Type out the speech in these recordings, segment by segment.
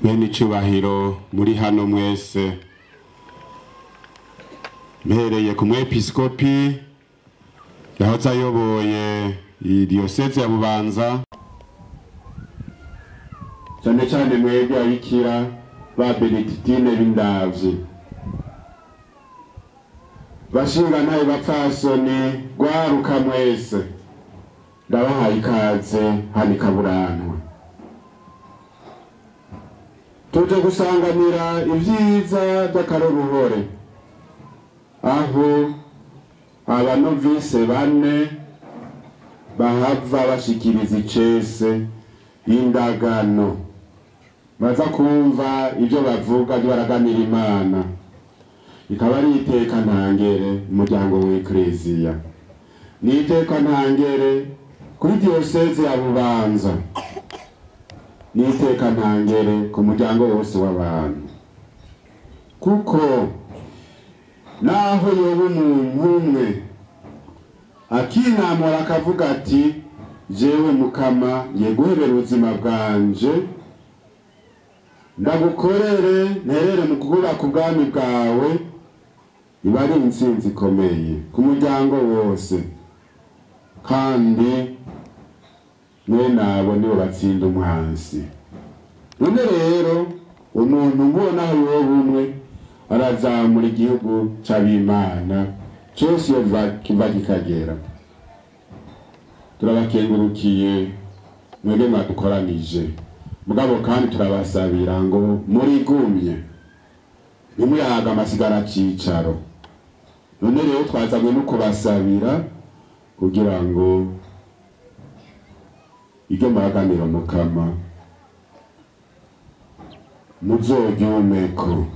Bene icubahiro muri hano mwese, mpereye ku mwepiskopi yahoze ayoboye iyi diyoseze ya Bubanza, cyane cyane mwebwe abikira ba Benedictine b'Indavyi, bashingantahe bapfasoni rwaruka mwese, ndabahaye ikaze hano ikaburanwa. Tuje gusanganira ivyiza by'akaroruhore, aho abanovise bane bahava bashikiriza icese y'indagano, baza kumva ivyo bavuga baraganira Imana, ikaba ari iteka ntangere umuryango w'Ekleziya, ni iteka ntangere kuri diyoseze ya Bubanza, ni iteka ntangere ku muryango wose w'abantu, kuko naho yoba umuntu umwe akinamura akavuga ati jewe Mukama ngiye guhebera ubuzima bwanje, ndagukorere nterere mu kubaka ubwami bwawe, iba ari intsinzi ikomeye ku muryango wose, kandi nabo nibo batsinda umwansi. None rero umuntu mbona aho yoba umwe arazamura igihugu c'abimana cyose iyo kiva kikagera. Turabakengurukiye mwebwe mwadukoranije, mugabo kandi turabasabira ngo murigumye ntimurahaga amasigara cicaro. None rero twazanywe no kubasabira kugira ngo ibyo muraganira Mukama muzoryumeko,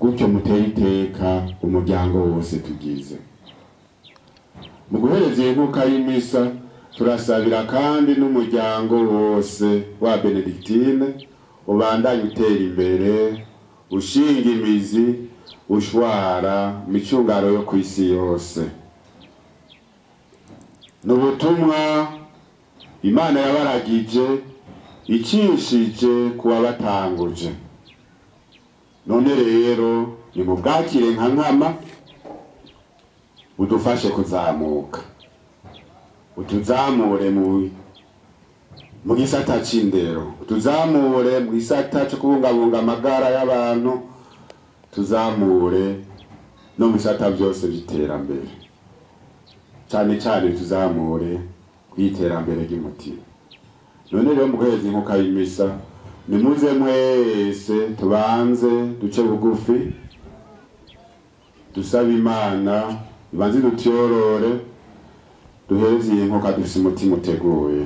gutyo mutere iteka umuryango wose tugize. Mu guhereza inkuka y'imisa turasabira kandi n'umuryango wose wa Benedictine ubandanye utera imbere, ushinga imizi, ushwara micungaro yo kw'isi yose. N'ubutumwa Imana yabaragije icishije kuwa batanguje. None rero ni mubwakire nka nkama, udufashe kuzamuka, utuzamure mu gisata c'indero, utuzamure mu gisata cyo kubungabunga amagara y'abantu, tuzamure no mu bisata byose by'iterambere, cyane cyane tuzamure kw'iterambere ry'umutima. None rero muguheza inkuka y'imisa, nimuze mwese tubanze duce bugufi, dusaba Imana ibanze dutyorore, duheze iyi nkuka dufise umutima uteguye.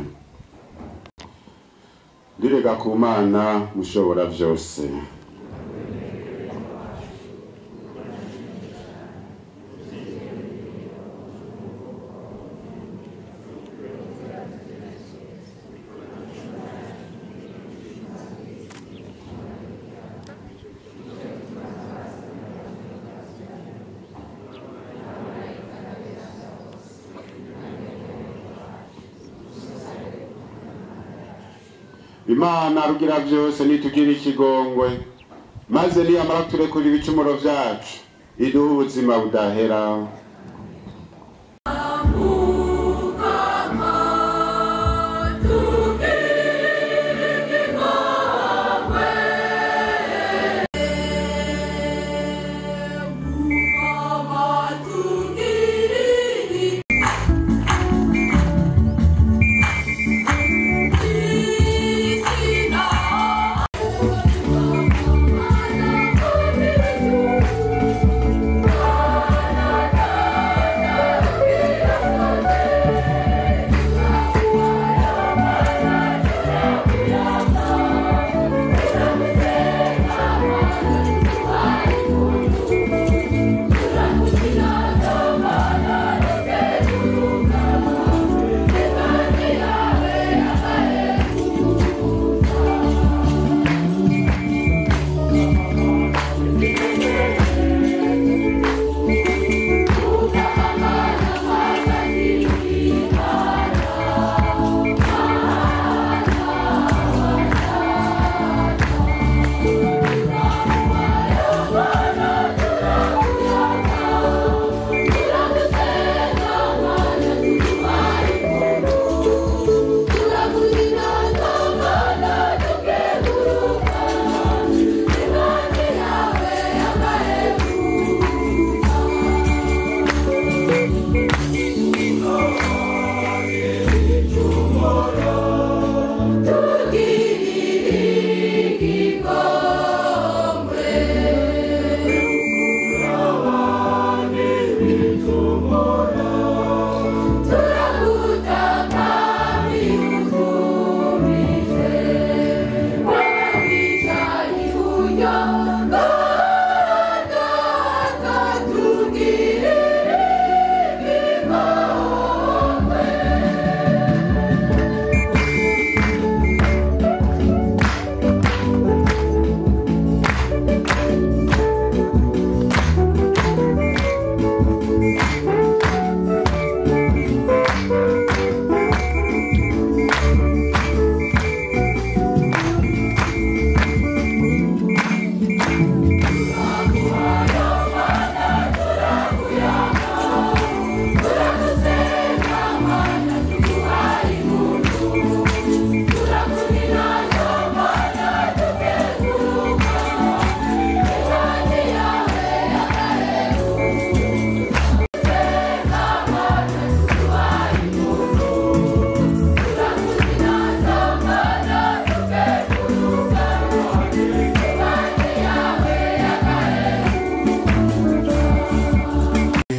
Ndirega ku Mana mushobora vyose, Imana rugira vyose nitugira ikigongwe, maze niyamara turekura ibicumuro vyacu, iduha ubuzima budahera.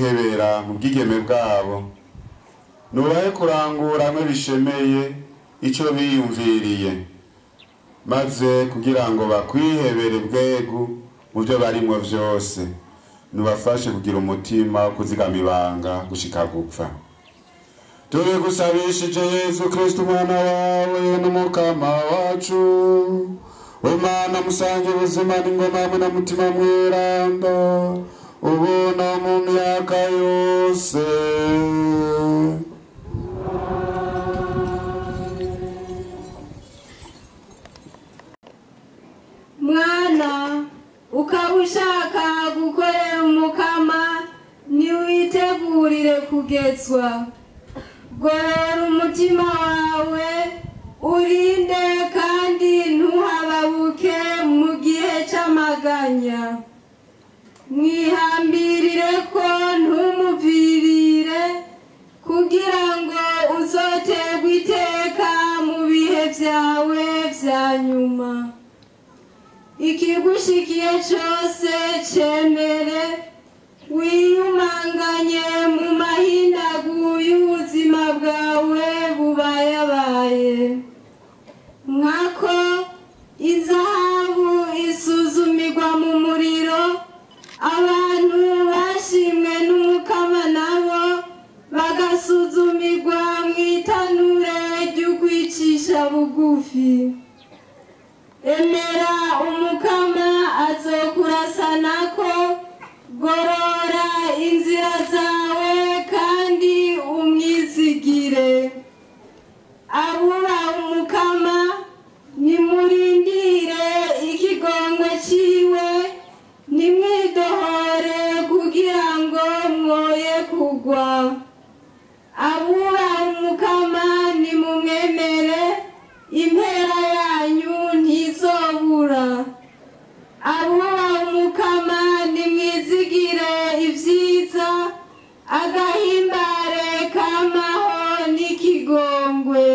kwihebera mu bwigeme bwabo, nubahe kurangura bishemeye icyo biyumviriye, maze kugira ngo bakwihebere bwegu mu byo barimo byose, nubafashe kugira umutima wo kuzigama ibanga gushika gupfa. Tubigusabishije Yesu Kristo umwana wawe n'umukama wacu, Imana musange ubuzima n'ingoma hamwe na mutima mweranda, ubu no mu myaka yose. Mwana, ukaba ushaka gukorera umukama, niwitegurire kugezwa. Gorora umutima wawe, urinde kandi ntuhababuke mu gihe c'amaganya. Mwihambirire ko ntumuvirire, kugira ngo uzoterwe iteka mu bihe vyawe vya nyuma. Ikigushikiye cose cemere, wiyumanganye mu mahindagu y'ubuzima bwawe bubayabaye. Nkako izahabu isuzumirwa mu muriro, abantu bashimwe n'umukama nabo bagasuzumirwa mu itanure ry'ukwicisha bugufi. Emera umukama azokurasanako, gorora inzira zawe kandi umwizigire. Abuba umukama nimurindire ikigongwe ciwe, nimwidohore kugira ngo mwoye kugwa. Abuba umukama nimumwemere, impera yanyu ntizobura. Abuba umukama nimwizigire ivyiza, agahimbare kamaho n'ikigongwe.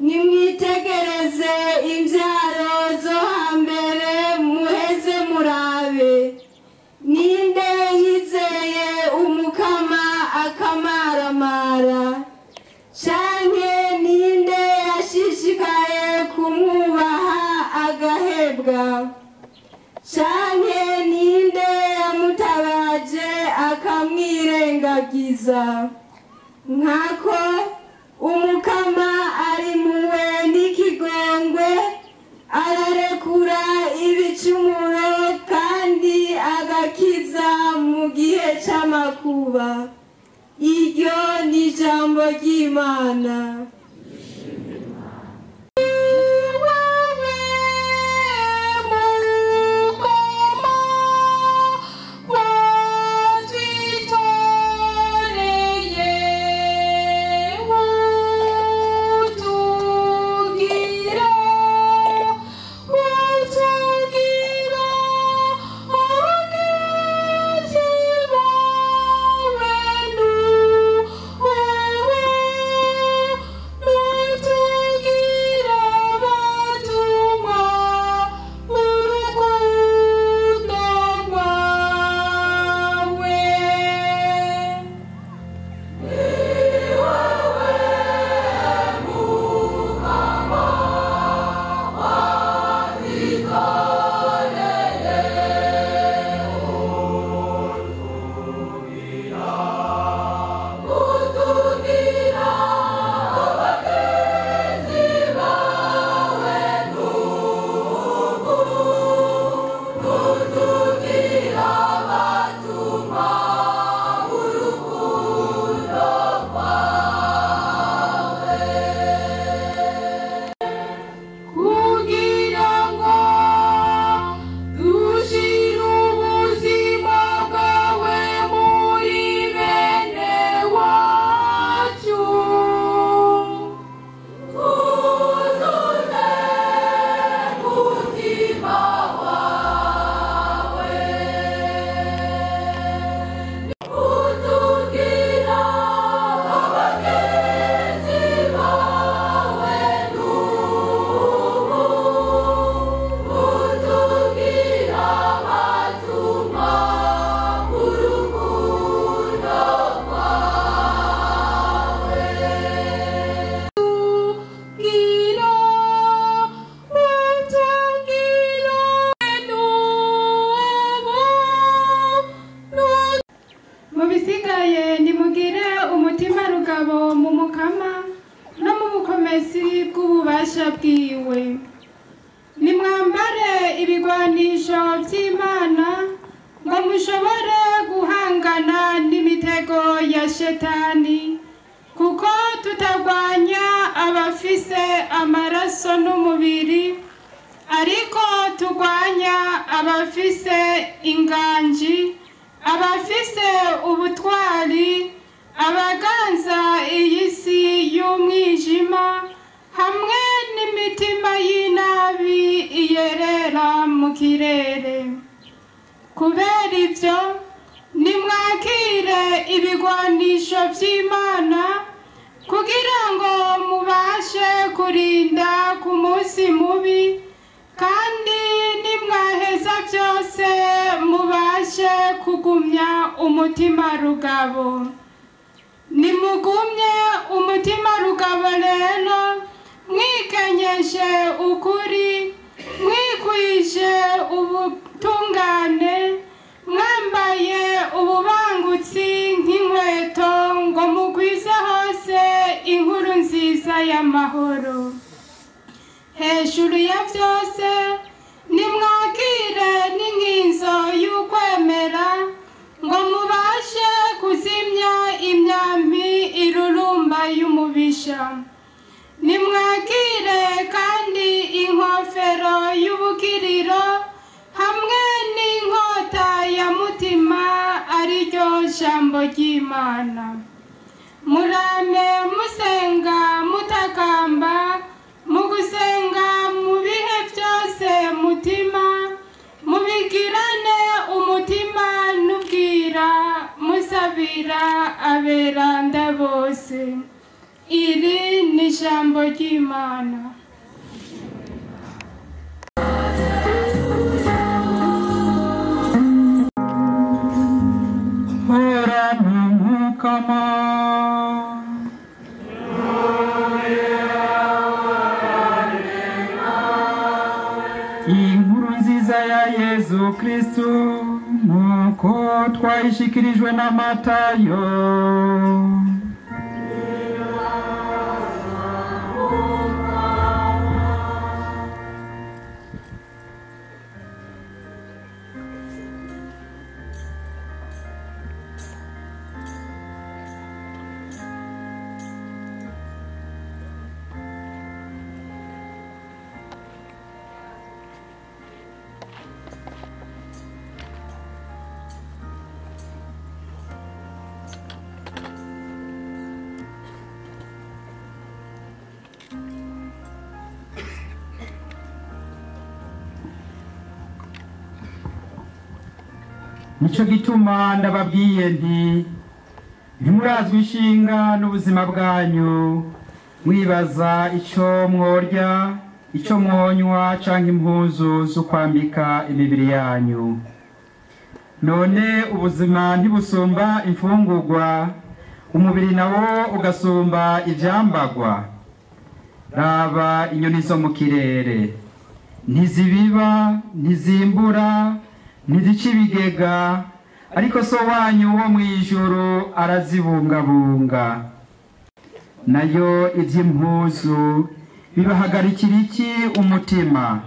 Nimwitegereze imvyaro zo hambere, muheze murabe. Ninde yizeye umukama akamaramara? Canke ninde yashishikaye kumwubaha agahebwa? Canke ninde yamutabaje akamwirengagiza? Nkako umukama ari muwe n'ikigongwe, ararekura ibicumuro kandi agakiza mu gihe c'amakuba. Iryo ni ijambo ry'Imana. mu bisigaye nimugire umutima rugabo mu mukama no mu bukomezi bw'ububasha bwiwe. Nimwambare ibigwanisho by'Imana ngo mushobore guhangana n'imitego ya shetani, kuko tutagwanya abafise amaraso n'umubiri, ariko tugwanya abafise inganji, abafise ubutwari, abaganza iyi si y'umwijima, hamwe n'imitima y'inabi iyerera mu kirere. Kubera ibyo nimwakire ibigwanisho by'Imana kugira ngo mubashe kurinda ku munsi mubi, kandi nimwaheza byose mubashe kugumya umutima rugabo. Nimugumye umutima rugabo rero, mwikenyeje ukuri, mwikwije ubutungane, mwambaye ububangutsi nk'inkweto, ngo mugwize hose inkuru nziza y'amahoro. Hejuru ya byose nimwakire n'inkinzo y'ukwemera, ngo mubashe kuzimya imyambi irurumba y'umubisha. Nimwakire kandi inkofero y'ubukiriro hamwe n'inkota ya mutima, ariryo jambo ry'Imana. Murame musenga mutakamba, mu gusenga mu bihe byose mutima, mubigirane umutima n'ubwira, musabira aberanda bose. Iri ni jambo ry'Imana. Horana mukama inkuru nziza ya Yezu Kristu nuko twayishikirijwe na Matayo. Nico gituma ndababwiye nti ntimurazwe ishinga n'ubuzima bwanyu, mwibaza ico mworya, ico mwonywa canke impuzu zo kwambika imibiri yanyu. None ubuzima ntibusumba imfungurwa, umubiri nawo ugasumba ivyambagwa. Raba inyoni zo mu kirere, ntizibiba, ntizimbura, ntizica ibigega, ariko so wanyu wo mw'ijuru arazibungabunga. Nayo ivy'impuzu bibahagarikira iki umutima?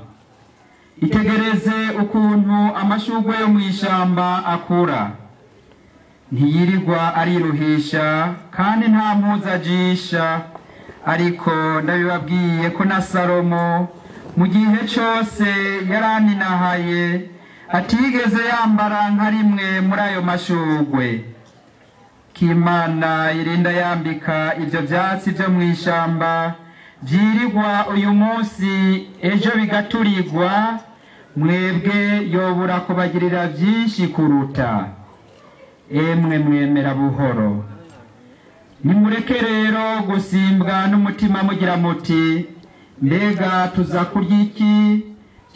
Itegereze ukuntu amashurwe yo mw'ishamba akura, ntiyirirwa ariruhisha kandi nta mpuzu ajisha, ariko ndabibabwiye ko na Salomo mu gihe cose yaraninahaye atigeze yambara nka rimwe muri ayo mashurwe. K'Imana irinda yambika ivyo vyatsi vyo mw'ishamba vyirirwa uyu munsi, ejo bigaturirwa, mwebwe yobura kubagirira vyinshi kuruta. Emwe mwemera buhoro, nimureke rero gusimbwa n'umutima mugira muti mbega tuza kurya iki,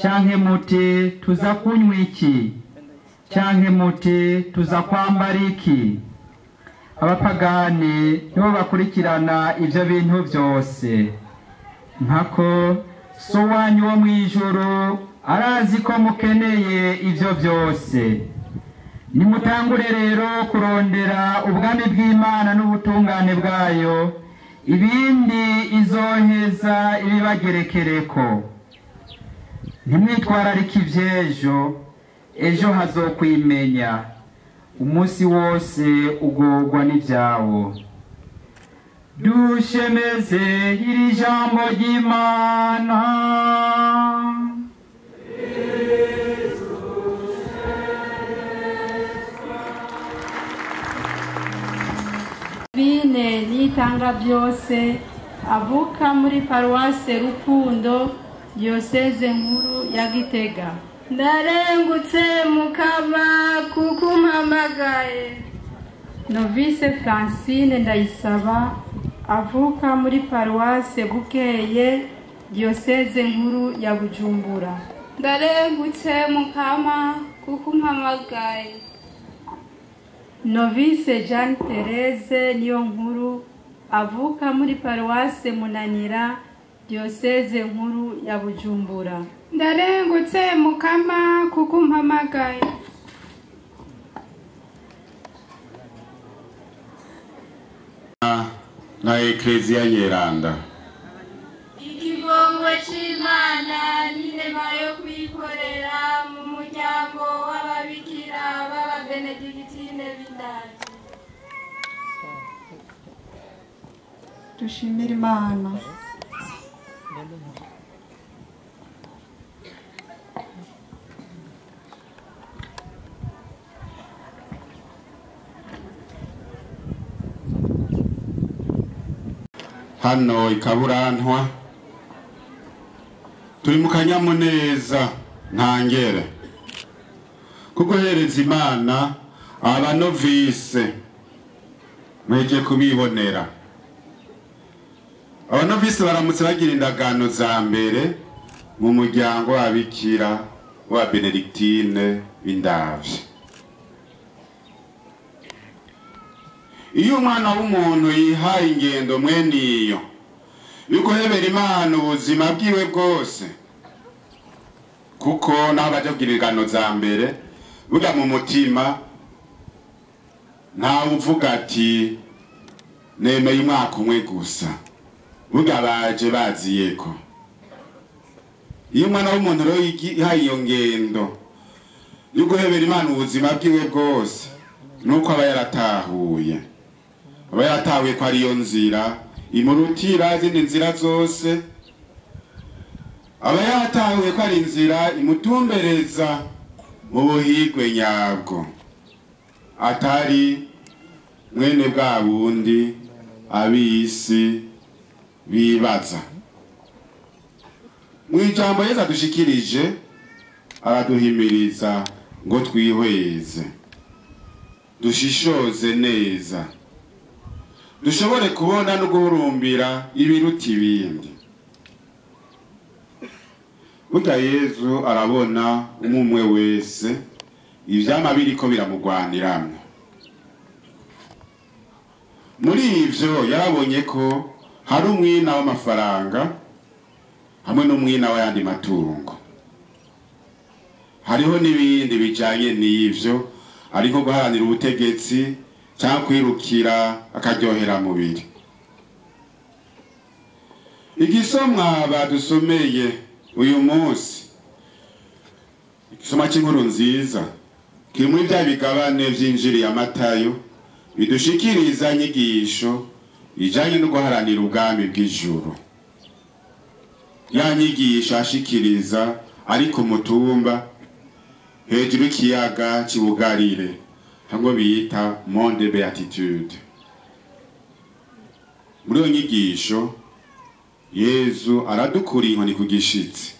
canke muti tuza kunywa iki, canke muti tuza kwambara iki. Abapagani nibo bakurikirana ivyo bintu vyose, nkako so wanyu wo mw'ijuru arazi ko mukeneye ivyo vyose. nimutangure rero kurondera ubwami bw'Imana n'ubutungane bwayo, ibindi izoheza ibibagerekereko. Ntimwitwararike ivy'ejo, ejo hazokwimenya, umunsi wose ugorwa n'ivyawo. Dushemeze iri jambo ry'Imana. Bine nitanga byose avuka muri paruwase Rukundo, diyoseze nkuru ya Gitega. ndarengutse Mukama kuko umpamagaye. Novice Francine Ndayisaba avuka muri paruwase Bukeye, diyoseze nkuru ya Bujumbura. ndarengutse Mukama kuko umpamagaye. Novice Jean Therese Niyonkuru avuka muri paruwase Munanira, diyoseze nkuru ya Bujumbura. ndarengutse Mukama kuko umpamagaye. na Eklezia Nyeranda. Ikigongwe c'Imana n'inema yo kwikorera mu muryango w'ababikira b'ababenedikitine b'Indati. Dushimira Imana. Hano ikaburantwa turi mu kanyamuneza ntangere kuko hereza Imana abanovise mweje kubibonera. Abanovise baramutse bagira indagano za mbere mu muryango w'ababikira wa Benedictine b'Indavyi. Iyo umwana w'umuntu yihaye ingendo mwene iyo yuko hebera Imana ubuzima bwiwe bwose, kuko n'abaje kugira ingano za mbere burya mu mutima ntawe uvuga ati nemeye umwaka umwe gusa, burya baje baziyeko. Iyo umwana w'umuntu rero yihaye iyo ngendo yuko hebera Imana ubuzima bwiwe bwose, nuko aba yaratahuye, aba yaratahuye ko ariyo nzira imurutira izindi nzira zose, aba yaratahuye ko ari inzira imutumbereza mu buhigwe nyabwo, atari mwene bwa bundi ab'isi bibaza. Mu ijambo Yesu adushikirije araduhimiriza ngo twihweze, dushishoze neza, dushobore kubona no guhurumbira ibiruta ibindi. Burya Yesu arabona umwe wese ivyama biriko biramugwaniramwo. Muri ivyo yarabonye ko hari umwina w'amafaranga hamwe n'umwina w'ayandi matungo. Hariho n'ibindi bijanye n'ivyo, ariko guharanira ubutegetsi cyangwa kwirukira akaryohera mubiri. Igisomwa badusomeye uyu munsi, igisoma cy'inkuru nziza kiri muri bya bigabane vy'injiri ya Matayo bidushikiriza inyigisho ijanye no guharanira ubwami bw'ijuru. Ya nyigisho ashikiriza ari ku mutumba hejuru y'ikiyaga cy'Ubugarire, hamwe bita Mont de Beatitude. Muri iyo nyigisho Yesu aradukura inkoni ku gishitsi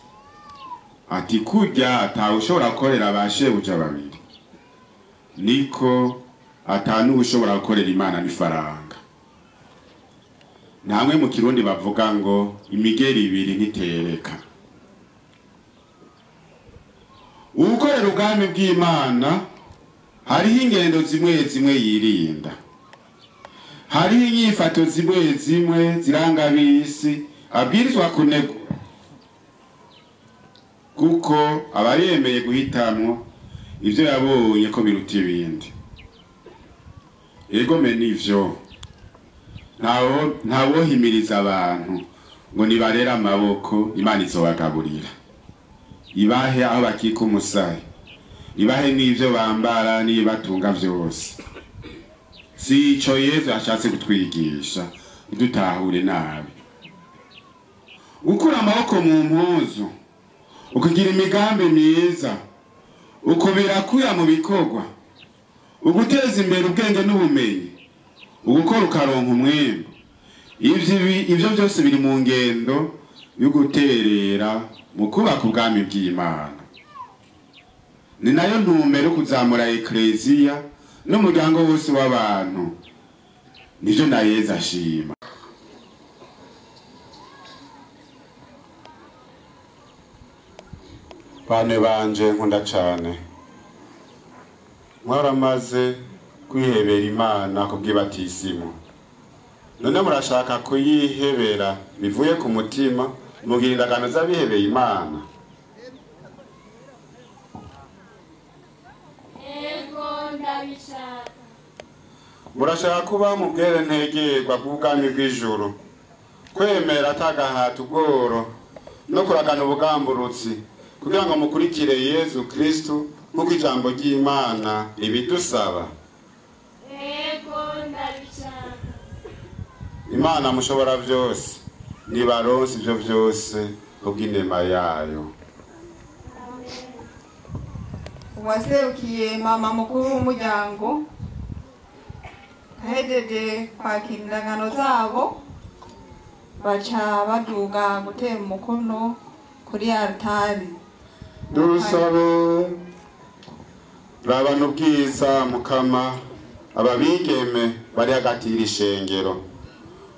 ati kurya atawe ushobora gukorera abashebuja babiri, niko atanu ushobora gukorera Imana n'ifaranga. Namwe mu Kirundi bavuga ngo imigeri ibiri ntitereka. Ugukorera ubwami bw'Imana hariho ingendo zimwe zimwe yirinda, hariho inyifato zimwe zimwe ziranga ab'isi abwirizwa kunegura, kuko aba yemeye guhitamwo ivyo yabonye ko biruta ibindi. Ego me nivyo ntawohimiriza abantu ngo nibarere amaboko Imana izobagaburira, ibahe aho bakika umusaya, ibahe n'ivyo bambara n'ibatunga vyose. Si ico Yesu ashatse kutwigisha idutahure nabi. Gukura amaboko mu mpuzu, ukugira imigambi myiza, ukubira kuya mu bikorwa, uguteza imbere ubwenge n'ubumenyi, ugukora ukaronka umwembe, ivyo byose biri mu ngendo yo guterera mu kubaka ubwami bw'Imana. Ni nayo ntumbero kuzamura ekleziya n'umuryango wose w'abantu. Nivyo na Yesu ashima. Bane banje nkunda cane, mwaramaze kwihebera Imana kubw'ibatisimu, none murashaka kuyihebera bivuye ku mutima mugira indagano z'abihebeye Imana. Ego ndabishaka. Murashaka kuba mu bwerentegerwa bw'ubwami bw'ijuru, kwemera atagahato ubworo no kuragana ubugamburutsi kugira ngo mukurikire Yesu Kristo nk'uko ijambo ry'Imana ribidusaba. Ego ndabishaka. Imana mushobora byose nibaronse ivyo vyose kubw'inema yayo. Uwaserukiye mama mukuru w'umuryango ahejeje kwakira indagano zabo, baca baduga gutera umukono kuri altari. Dusabe rabana ubwiza Mukama ababigeme bari hagati y'irishengero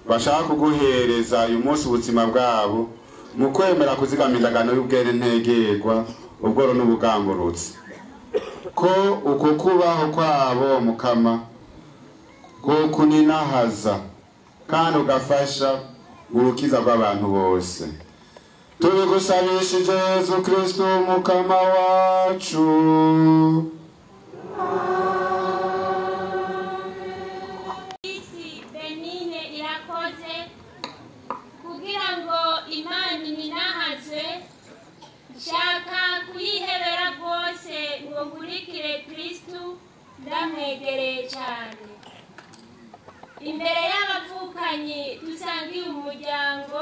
bashaka kuguhereza uyu munsi ubuzima bwabo mu kwemera kuzigama indagano y'ubwerentegerwa ubworo n'ubugamburutsi, ko uko kubaho kwabo Mukama ko kuninahaza kandi ugafasha urukiza rw'abantu bose. Tubigusabishije Yesu Kristo Mukama wacu. Isi benine irakoze kugira ngo Imana ininahaze, shaka kuyihebera rwose ngo nkurikire Kristo ndamwegereye cyane. Imbere y'abavukanyi dusangiye umuryango,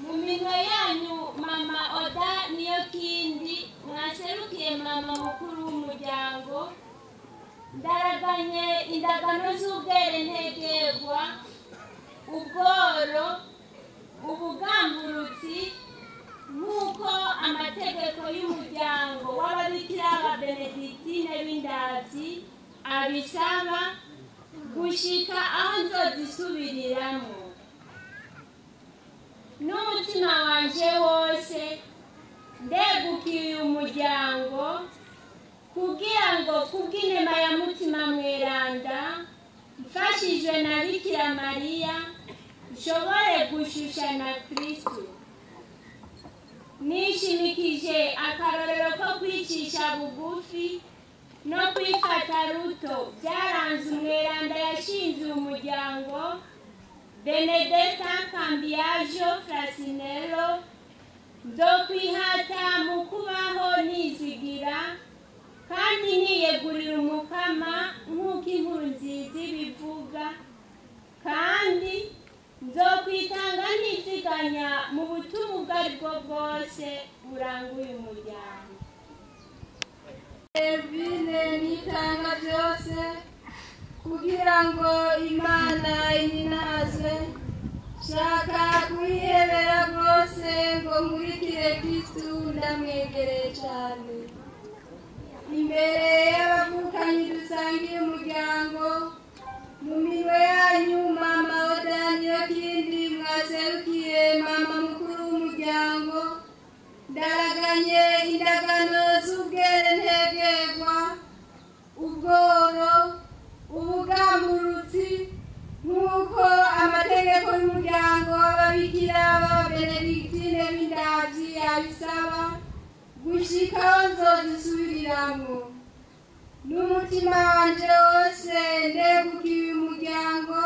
mu minwe yanyu mama Oda niyo kindi mwaserukiye mama mukuru w'umuryango, ndaraganye indagano z'ubwerentegerwa, ubworo, ubugamburutsi nk'uko amategeko y'umuryango w'ababikira b'Abenedictine b'Indavyi abisaba, gushika aho nzozisubiriramo. N'umutima wanje wose ndegukiye umuryango kugira ngo kubw'inema ya Mutima Mweranda mfashijwe na Bikira Mariya nshobore gushushana Kristo. Nishimikije akarorero ko kwicisha bugufi no kwifata ruto byaranze umweranda yashinze umuryango Benedetta Cambiajo Frasinello, nzokwihata mu kubaho nizigira kandi niyegurira Umukama nk'uko inkuru nziza ibivuga, kandi nzokwitanga ntiziganya mu butumwa ubwo aribwo bwose buranguye umuryango. Evine nitanga byose kugira ngo Imana ininaze, shaka kuyihebera rwose ngo nkurikire Kristo ndamwegereye cyane. Imbere y'abavukanyi dusangiye umuryango, mu minwe yanyu mama Oda niyo kindi mwaserukiye mama mukuru w'umuryango, ndaraganye indagano z'ubwerentegerwa, ubworo, ubugamburutsi nk'uko amategeko y'umuryango w'ababikira b'Abenedictine b'Indavyi abisaba, gushika gushikaho nzozisubiriramo n'umutima wanje wose ndegukiye uyu muryango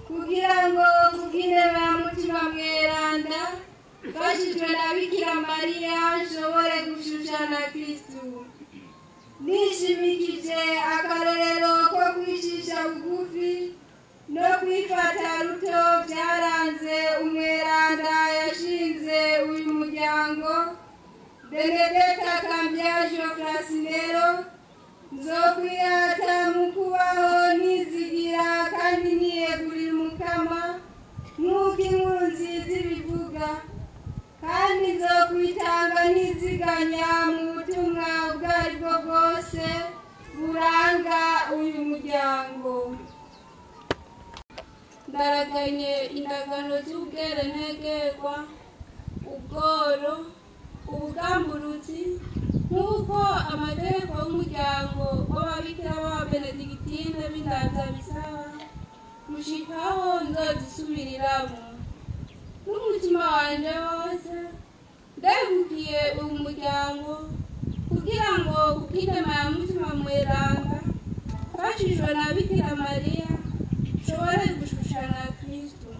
kugira ngo kubw'inema ya mutima mweranda mfashijwe na Bikira Mariya nshobore gushushana Kristu nishimikije akarorero ko kwicisha bugufi no kwifata ruto byaranze umweranda yashinze uyu muryango Benedetta Cambiajo Frasinero nzokwihata mu kubaho nizigira kandi niyegurira umukama nk'uko inkuru nziza ibivuga kandi nzokwitanga niziganya mu butumwa ubwo ari bwo bwose buranga uyu muryango ndaraganye indagano z'ubwerentegerwa ubworo ubugamburuzi nk'uko amategeko y'umuryango w'ababikira b'ababenedikitine b'indanza bisaba gushikaho nzozisubiriramo n'umutima wanje wose ndegukiye uyu muryango kugira ngo kubw'inema ya mutima mweranda mfashijwe na Bikira Mariya nshobore gushushana Kristu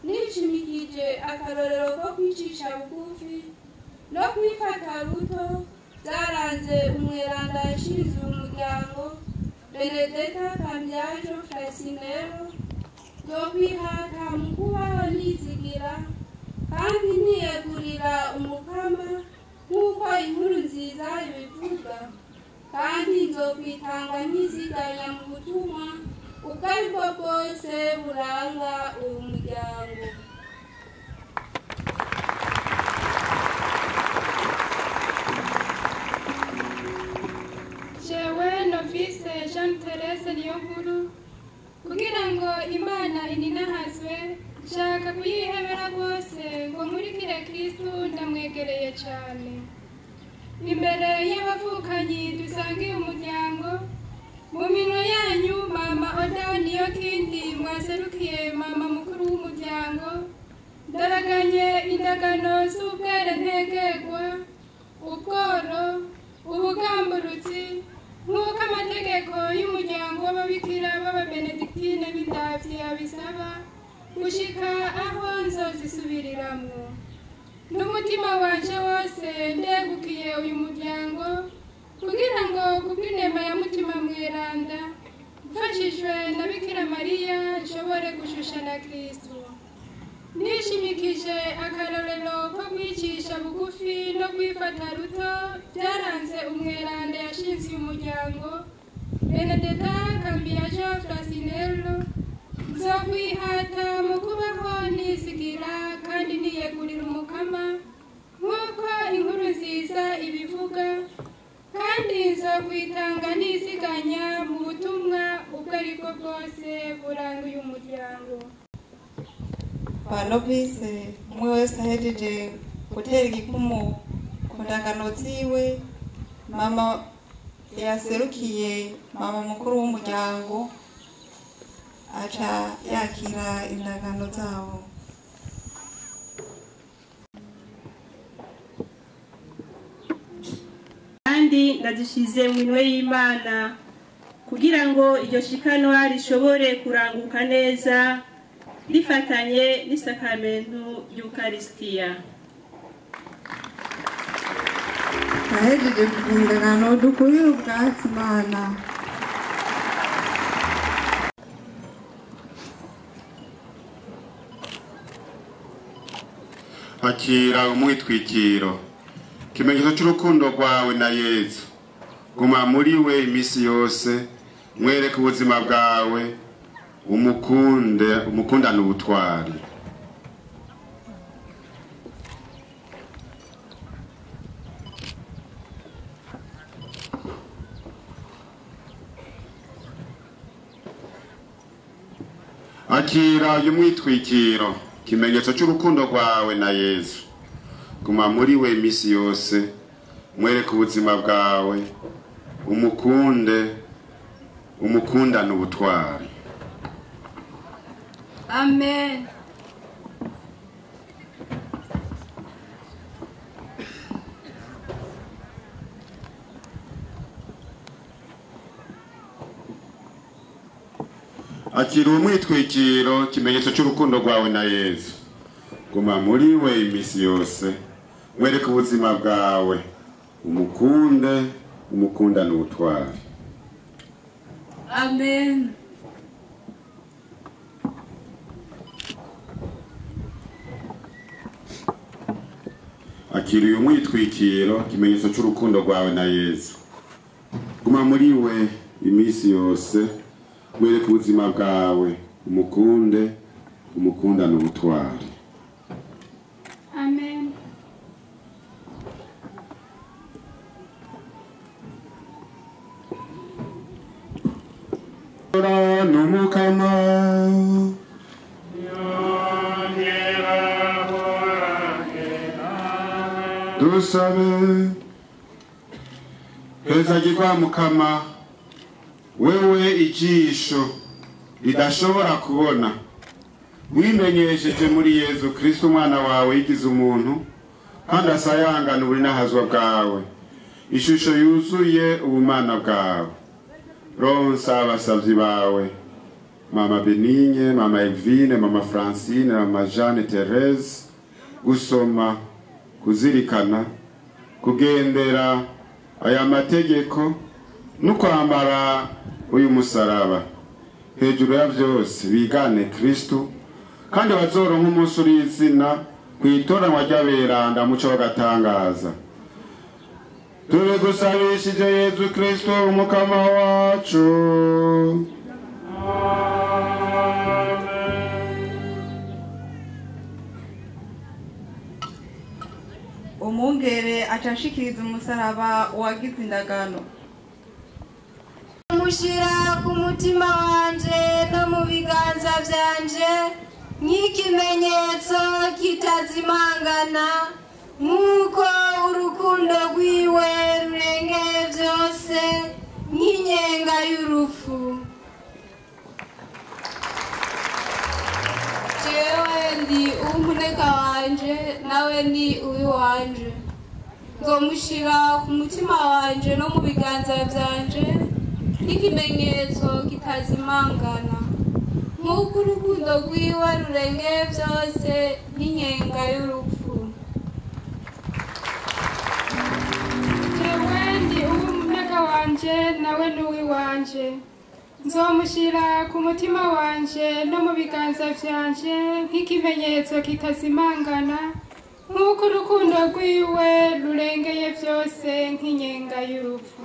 nishimikije akarorero ko kwicisha bugufi no kwifata ruto byaranze umweranda yashinze uyu muryango Benedetta Cambiajo Frasinero nzokwihata mu kubaho nizigira kandi niyegurira umukama nk'uko inkuru nziza ibivuga kandi nzokwitanga ntiziganya mu butumwa ubwo ari bwo bwose buranga uyu muryango jewe Novice Jean Therese Niyonkuru kugira ngo Imana ininahazwe nshaka kuyihebera rwose ngo nkurikire Kristu ndamwegereye cyane imbere y'abavukanyi dusangiye umuryango mu minwe yanyu mama Oda Niyokindi mwaserukiye mama mukuru w'umuryango ndaraganye indagano z'ubwerentegerwa ubworo ubugamburutsi nk'uko amategeko y'umuryango w'ababikira b'ababenediktine b'indavyi abisaba gushika aho nzozisubiriramo n'umutima wanje wose ndegukiye uyu muryango kugira ngo kubw'inema ya mutima mweranda mfashijwe na Bikira Mariya nshobore gushushana Kristu nishimikije akarorero ko kwicisha bugufi no kwifata ruto byaranze umweranda yashinze uyu muryango Benedetta Cambiajo Frasinero nzokwihata mu kubaho nizigira kandi niyegurira umukama nk'uko inkuru nziza ibivuga kandi nzokwitanga niziganya mu butumwa ubwo ari bwo bwose buranga uyu muryango Novice umwe wese ahejeje gutera igikumu ku ndagano ziwe mama yaserukiye mama mukuru w'umuryango aca yakira indagano zabo kandi ndazishize mu minwe y'Imana kugira ngo iryo shikanwa rishobore kuranguka neza rifatanye n'isakramento y'Ukaristiya ahejeje indagano dukurira ubwatsi Imana akira umwitwikiro ikimenyetso cy'urukundo rwawe na Yesu guma muri we iminsi yose mwereke ubuzima bwawe umukundane ubutwari akira uyu mwitwikiro ikimenyetso cy'urukundo rwawe na Yesu guma muri we iminsi yose mwereke ubuzima bwawe umukundane ubutwari Amen. akira umwitwikiro kimenyetso cy'urukundo rwawe na Yesu. Guma muri we imisi yose, mwereke ubuzima bwawe, umukundane ubutware. Amen. Akira uyu mwitwikiro kimenyetso cy'urukundo rwawe na Yesu. Guma muri we imisi yose, mwereke ubuzima bwawe, umukundane ubutware. Amen. Numukama dusabe. Hezagirwa Mukama, wewe ijisho ridashobora kubona, wimenyesheje muri Yezu Kristo umwana wawe yigize umuntu kandi asayangana uburinahazwa bwawe, ishusho yuzuye ubumana bwawe. Ronsa abasavyi bawe, Mama Benigne, Mama Evine, Mama Francine, Mama Jeanne Therese, gusoma, kuzirikana, kugendera aya mategeko no kwambara uyu musaraba. Hejuru ya byose bigane Kristo kandi bazoronka umunsi uri izina kwitoranwa ry'aberanda muco bagatangaza. Tubigusabishije Yezu Kristo umukama wacu. Umwungere acashikiriza umusaraba wagize indagano. Mushira ku mutima wanje no mu biganza byanje nk'ikimenyetso kitazimangana, nk'uko urukundo rwiwe rurengeye byose nk'inyenga y'urupfu. Jewe ndi umuneka wanje, nawe ni uwiwanje. Nzomushira ku mutima wanje no mu biganza byanje n'ikimenyetso kitazimangana, nk'uko urukundo rwiwe rurengeye byose nk'inyenga y'urupfu. Jewe ndi umunega wanje, nawe n'uwiwanje. Nzomushira ku mutima wanje no mu biganza byanje nk'ikimenyetso kitazimangana, nk'uko urukundo rwiwe rurengeye byose nk'inyenga y'urupfu.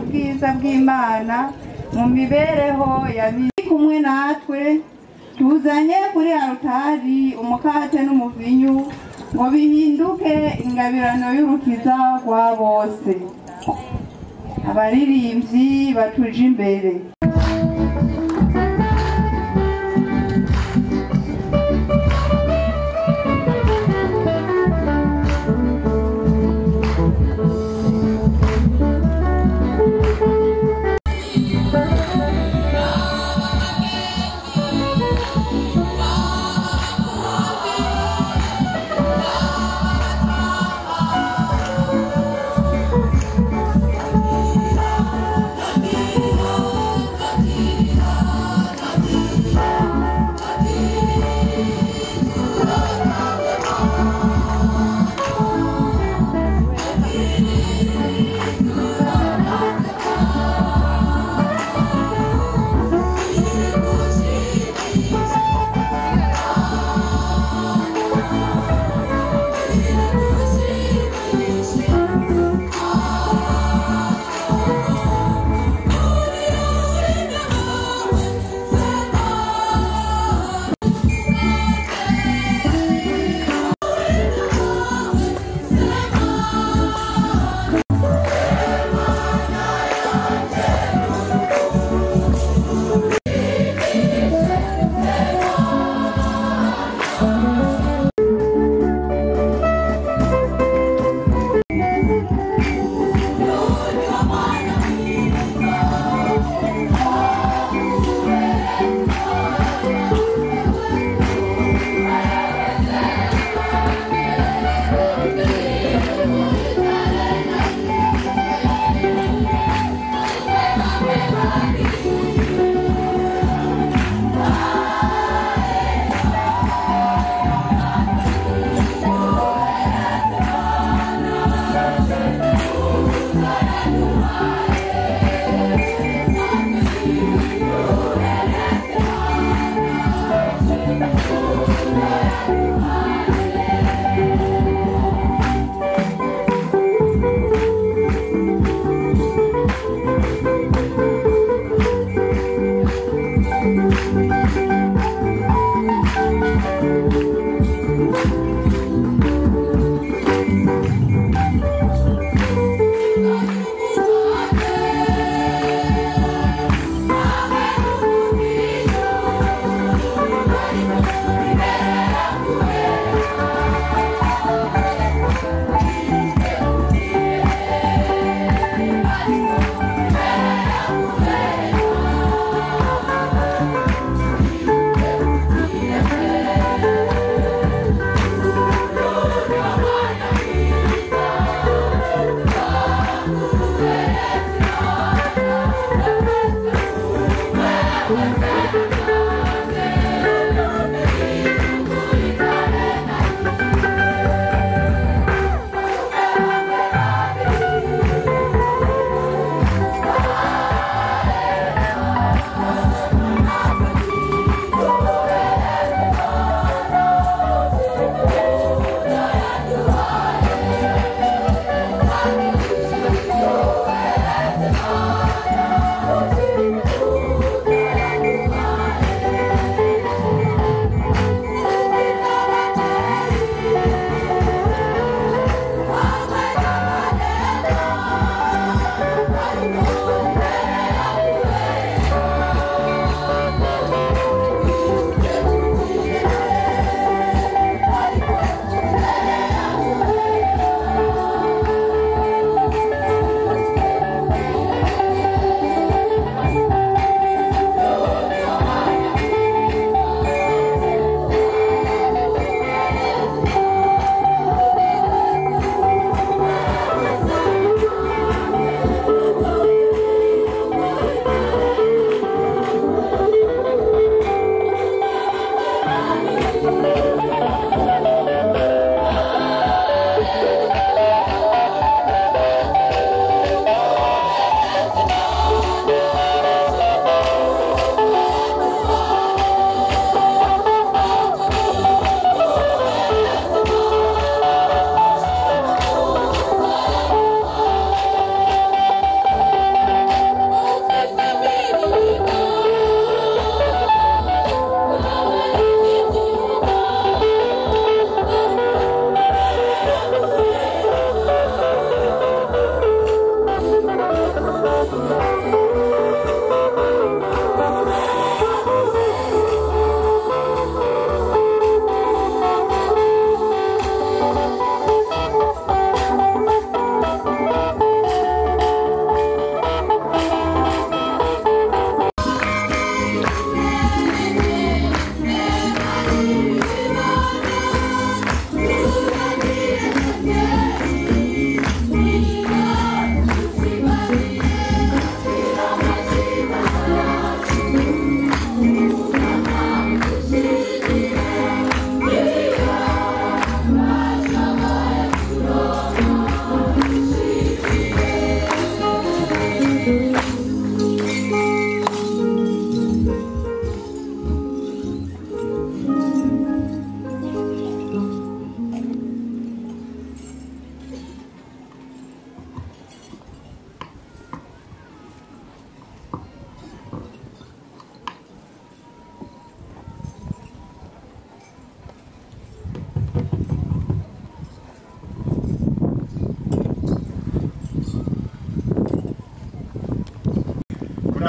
ubwiza bw'Imana mu mibereho yabiri kumwe natwe. Tuzanye kuri altari umukate n'umuvinyu ngo bihinduke ingabirano y'urukiza rwa bose. Abaririmbyi batuje imbere.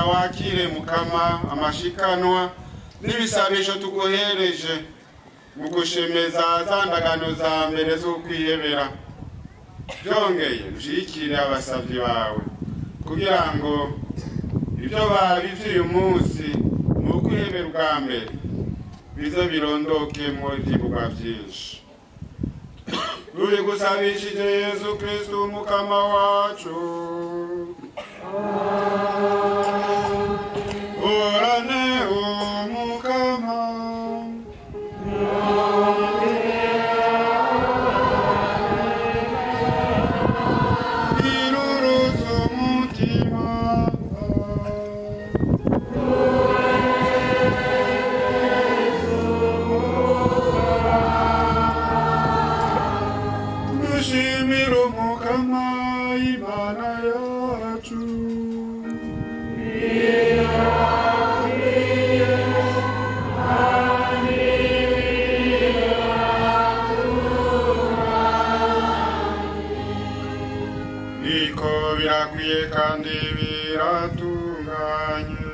wakire mukama amashikanwa n'ibisabisho tuguhereje mu gushemeza za ndagano za mbere z'ukwihebera. Byongeye ushikire abasavyi bawe kugira ngo ibyo babivyuye umunsi mu kwihebera ubwa mbere bize birondokemwo ivyibugwa vyinshi. Ruri gusabishije Yesu Kristo umukama wacu. Orane umukama iruruzo umutima dushimira umukama Imana yacu. Iko birakwiye kandi biratunganye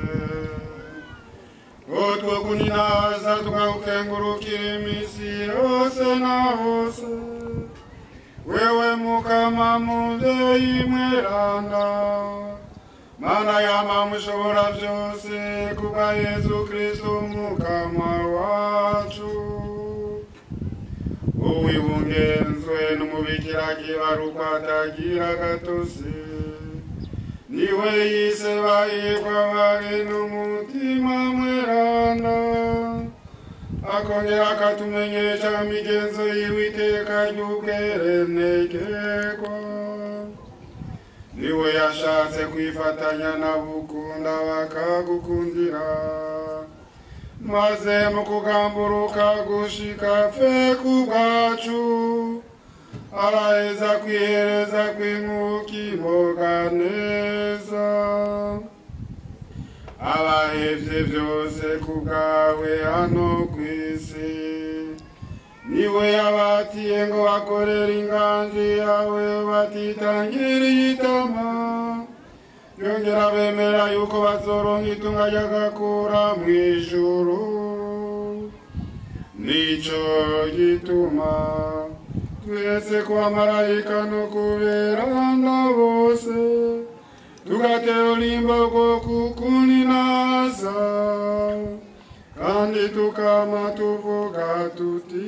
utwo kuninaza tukawukengurukira imisi yose na hose. Wewe mukama muvyeyi mweranda Mana yama mushobora vyose kubwa Yesu Kristo umukama wacu. Uwibungenzwe n'umubikira kibaruka atagira gatose niwe yise bahirwa bari n'umutima mweranda akongera akatumenyesha imigenzo y'Uwiteka ry'ubwerenekekwa. Niwe yashatse kwifatanya n'abukunda bakagukundira maze mu kugamburuka gushika fe ku bwacu araheza kwihereza kw'inkuki imboga neza. Abahevye vyose ku bwawe hano kw'isi niwe yabatiye ngo bakorere inganji yawe batitangiriye itama. Yongera bemera yuko bazoronka itunga ry'agakura mw'ijuru. Nico gituma twese ku bamarayika no ku beranda bose tugatera urimbo rwo kukuninaza kandi tukama tuvuga tuti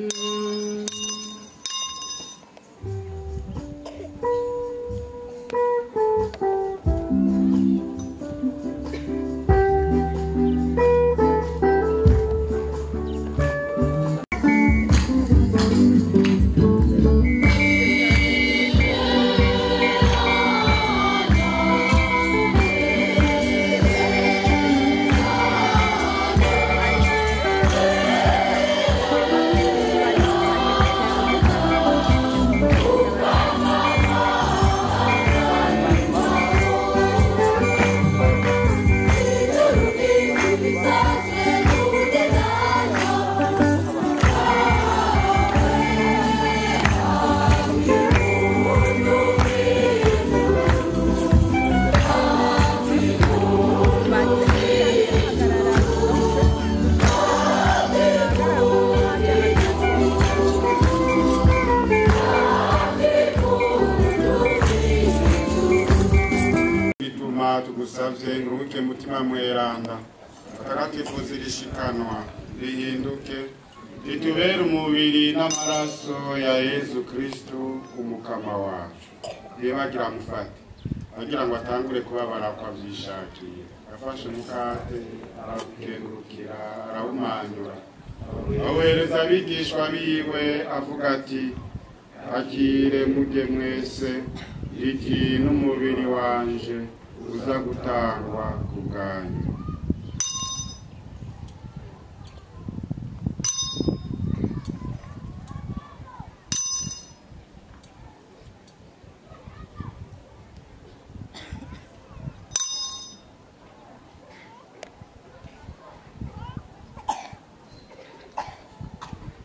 tugusavye ntuke mutima mweranda atakatifuza irishikanwa rihinduke ritubere umubiri n'amaraso ya Yesu Kristo umukama wacu. Yebagira mufate agira ngo atangure kubabara kwa vyishakiye afashe umukate arawukengurukira arawumanyura awereza abigishwa biwe avuga ati akire mujye mwese iki n'umubiri wanje uza gutangwa ku bwanyu.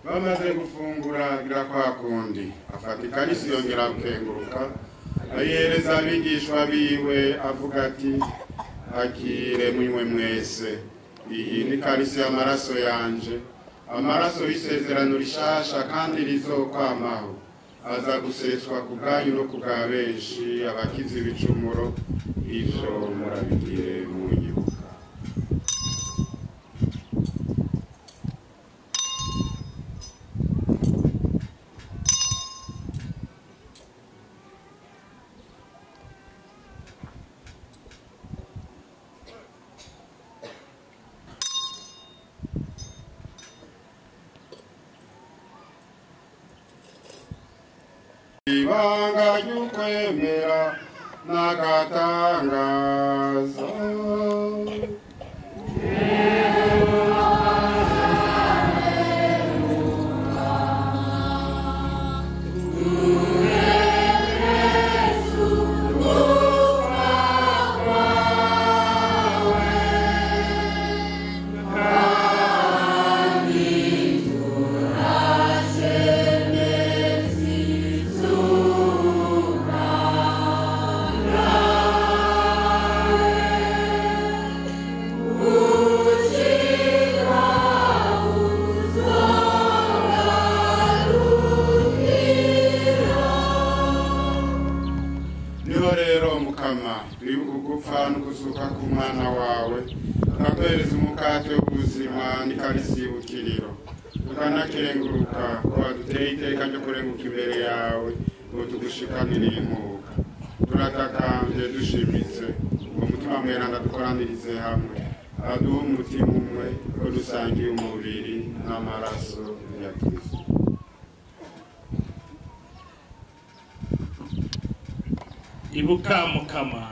Bamaze gufungura gira kwa kundi afata ikarisi yongera gukenguruka ayihereza abigishwa biwe avuga ati akire munywe mwese iyi ni karisi y'amaraso yanje, amaraso y'isezerano rishasha kandi rizokwamaho, aza guseswa ku bwanyu no ku bwa benshi abakize ibicumuro, ivyo murabigire munyibuka. Ibanga ry'ukwemera n'agatangaza. Nukuzuka ku mwana wawe akakwereza umukate w'ubuzima n'ikarisi y'ubukiriro, ukanakenguruka ko waduteye iteka ryo kurenguka imbere yawe ngo tugushikanire impuka. Turatakambye dushimitse ngo mutima mweranda dukoranirize hamwe, aduhe umutima umwe ko dusangiye umubiri n'amaraso ya Kristo. Ibuka Mukama,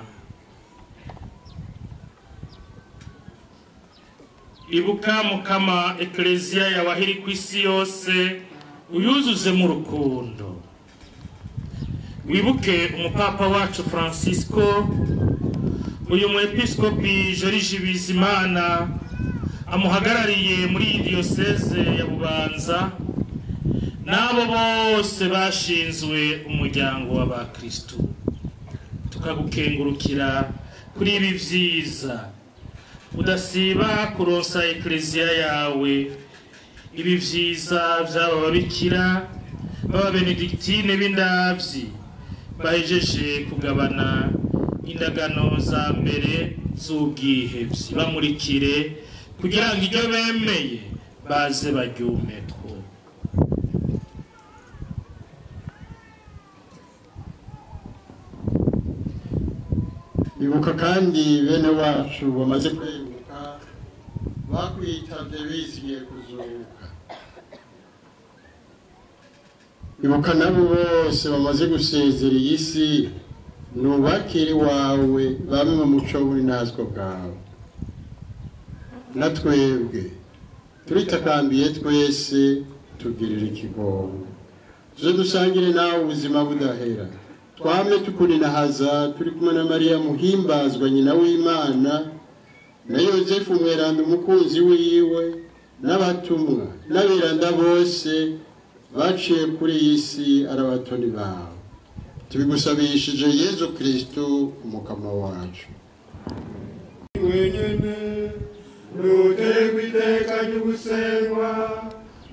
ibuka Mukama ekleziya yawahiri ku isi yose uyuzuze mu rukundo. Wibuke umupapa wacu Francisco, uyu mwepiskopi Joriji Bizimana amuhagarariye muri diocese ya Bubanza, n'abo bose bashinzwe umuryango w'abakristo. Tukagukengurukira kuri ibi vyiza udasiba kuronsa ekleziya yawe, ibi vyiza vy'aba babikira baba benediktine b'indavyi bahejeje kugabana indagano za mbere z'ubwihevyi, bamurikire kugira ngo iryo bemeye baze baryumetwe. Ibuka kandi bene wacu bamaze kwibuka bakwitavye bisigiye kuzuka. Ibuka nabo bose bamaze gusezera iyi si, nubakire wawe bamwe mu muco w'inazwa bwawe. Natwebwe turitakambiye twese tugirire ikigongo, tuze dusangire nawe ubuzima budahera. Twame tukuninahaza turi kumwe na Mariya muhimbazwa nyina w'Imana, na Yozefu mweranda umukunzi wiwe, n'abatumwa n'abiranda bose baciye kuri iyi si arabatoni bawe. Tubigusabishije Yezu Kristo umukama wacu. Wenyene nutegwa iteka ry'ugusengwa,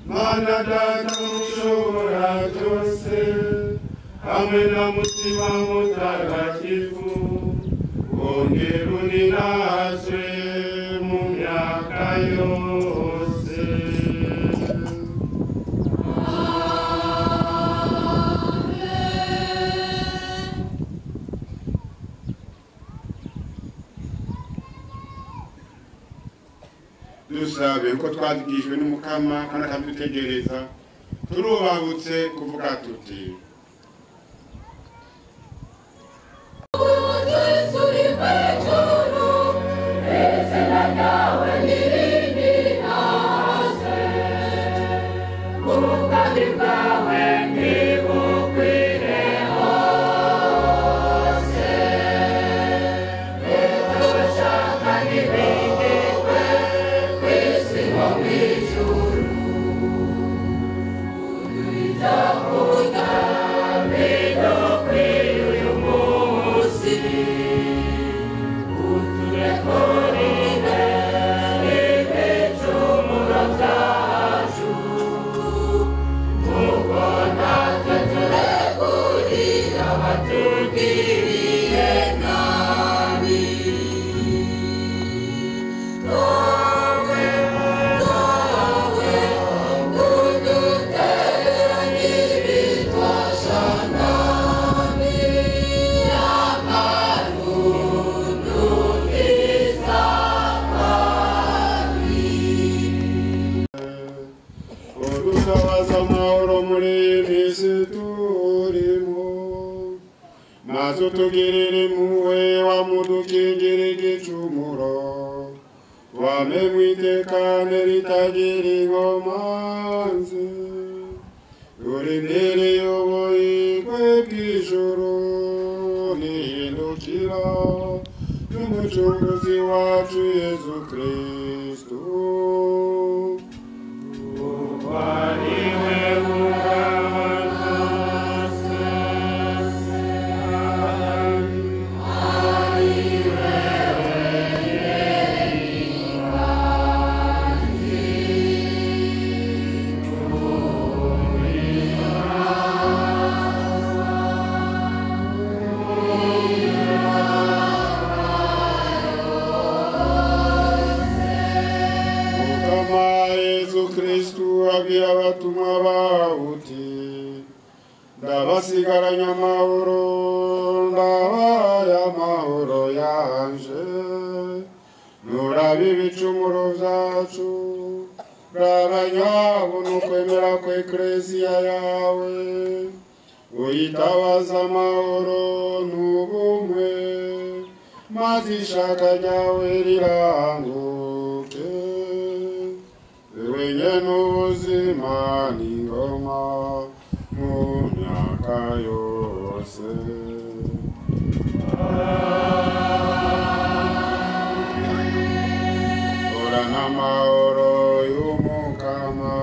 Mana Data mushobora byose, hamwe na mutima mutagatifu, wongera uninazwe mu myaka yose. Dusabe uko twabigishwe n'Umukama kandi akadutegereza, turubahutse kuvuga tuti: Utule dusaza amahoro muri iyi minsi turimo, maze utugirire impuhwe wamudukingira igicumuro, wame mu itekane ritagira inkomanzi, urindiriye ubuhigwe bw'ijuru n'ihindukira ry'umucunguzi wacu Yezu Kristu. Abwira abatumwa bawe uti ndabasigaranye amahoro, ndabaye amahoro yanje, nurabe ibicumuro byacu, raranyabona ukwemera kw'ekleziya yawe, uyitabaza amahoro n'ubumwe, maze ishaka ryawe riranguke, wenye n'ubuzima n'ingoma mu myaka yose. Ora n'amahoro y'umukama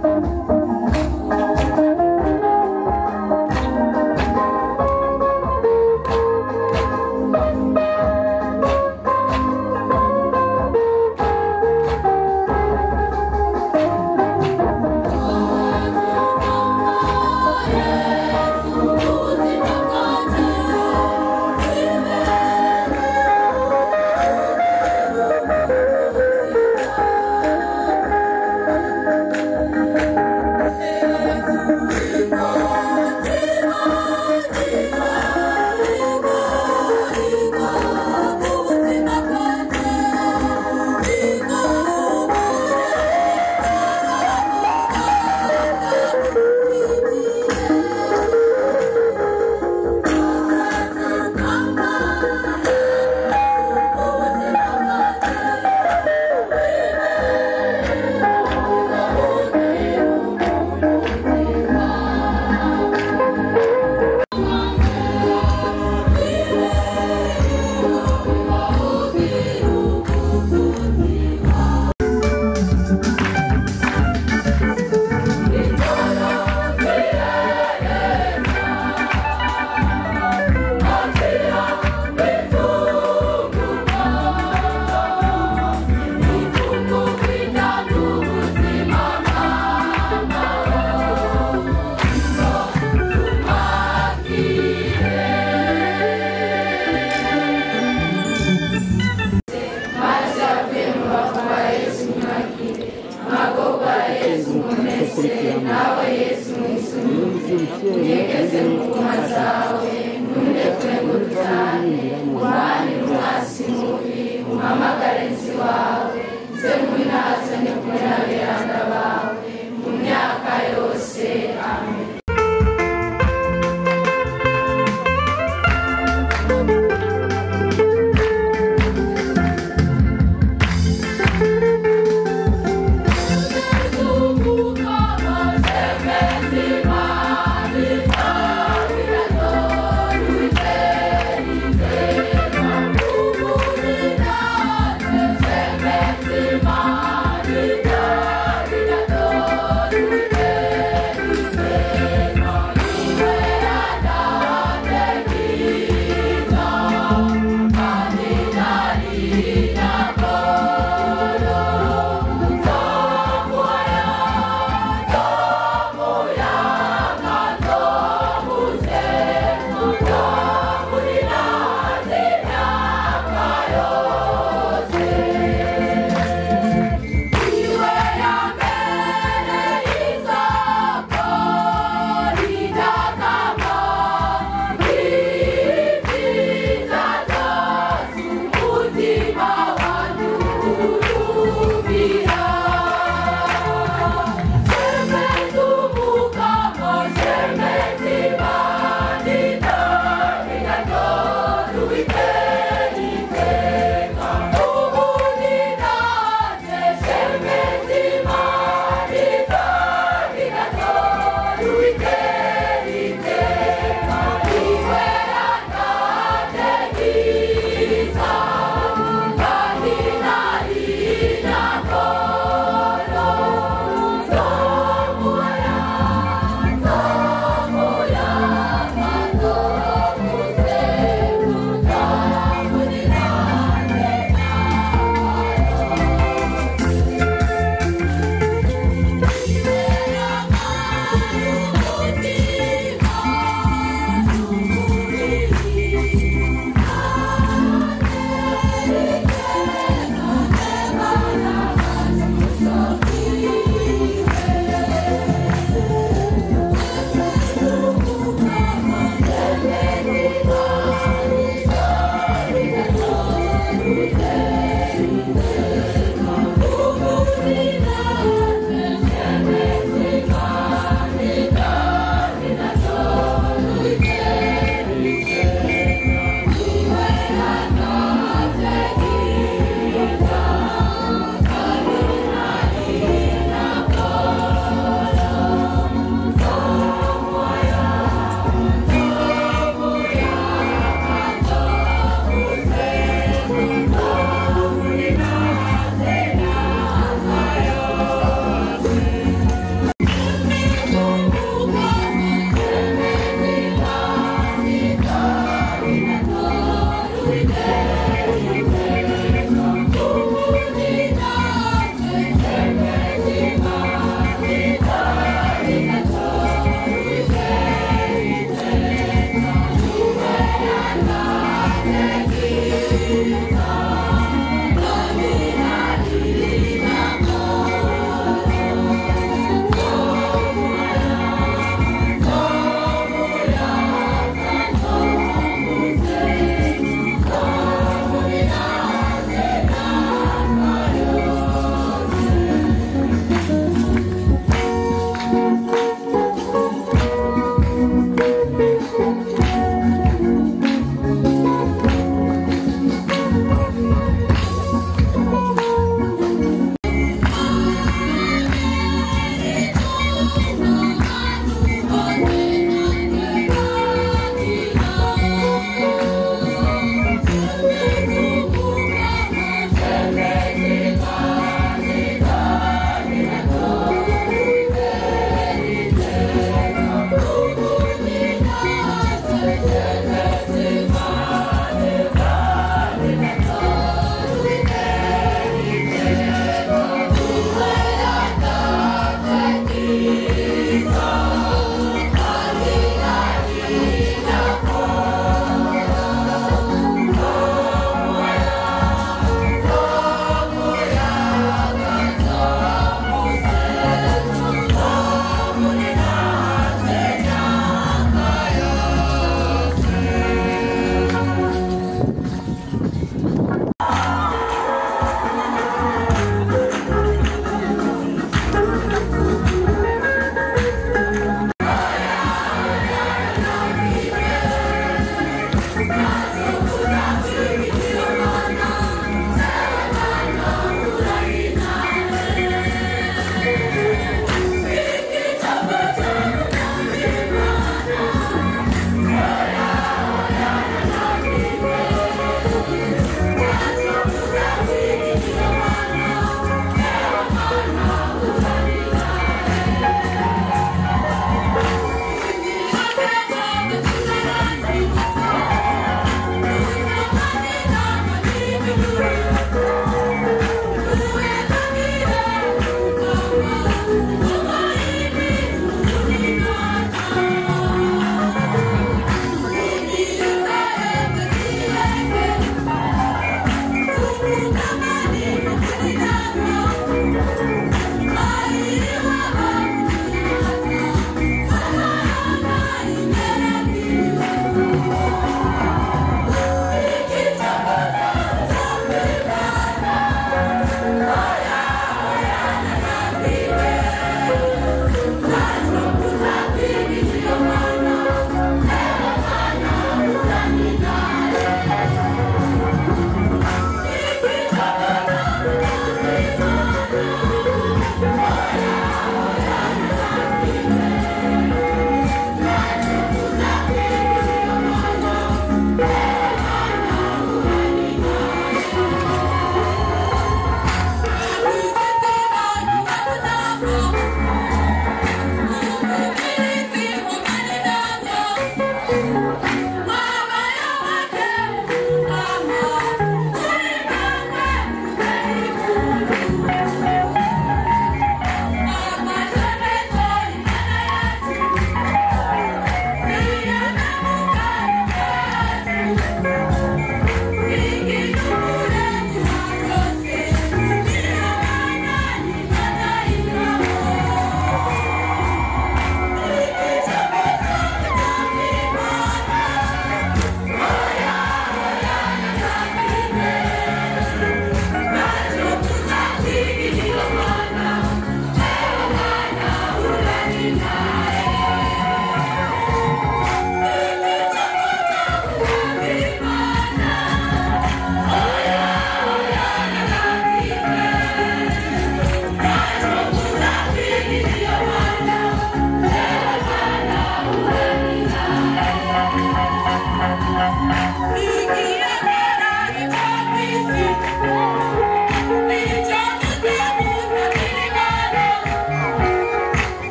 Vida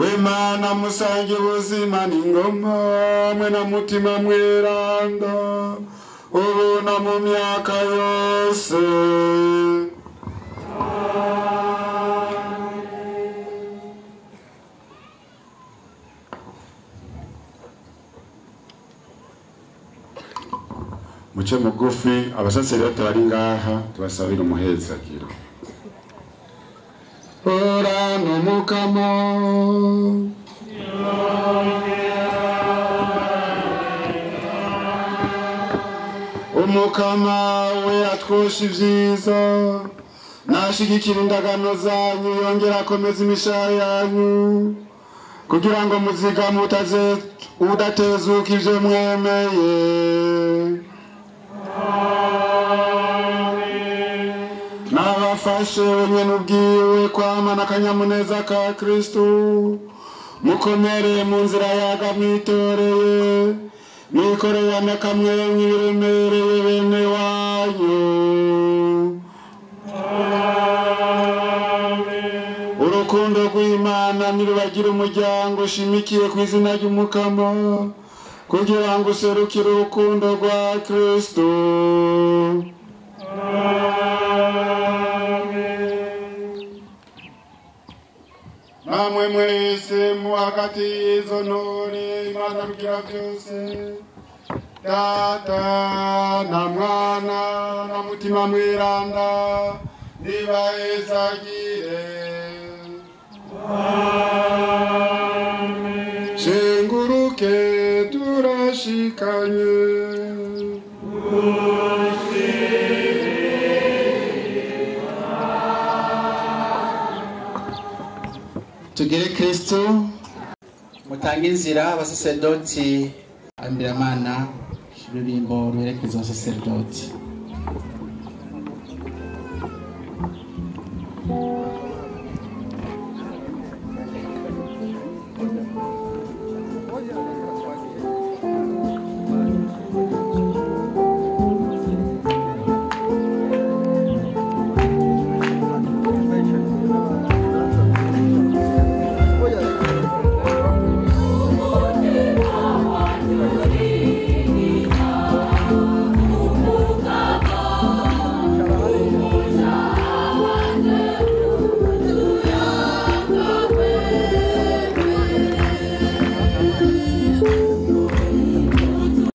Wemana musange ubuzima n'ingoma mwe na mutima mweranda ubona mu myaka yose. Muce mugufi abasaseredoti bari ngaha tubasabira umuhezagiro. Ora no mukama umukama we atwosha ivyiza nashigikira indagano zanyu yongera akomeza imishaha yanyu kugira ngo muzigame udatezuka ivyo mwemeye. Nabafashe wenyene ubwiwe kwamana akanyamuneza ka Kristo mukomere mu nzira yaga mwitoreye mwikoreye akamwe mwiremereye bene wanyu. Urukundo rw'Imana nirubagira umuryango ushimikiye ku izina ry'umukama kugira ngo userukire urukundo rwa Kristo. Namwe mwese mu hagati y'izo ntore Imana rugira byose, Data na Mwana na Mutima Mweranda nibahezagire. Amen. Shenguruke turashikanye. Tugire Kristo mutange inzira abasaseredoti ambiramana ruririmbo rwerekeza abasaseredoti.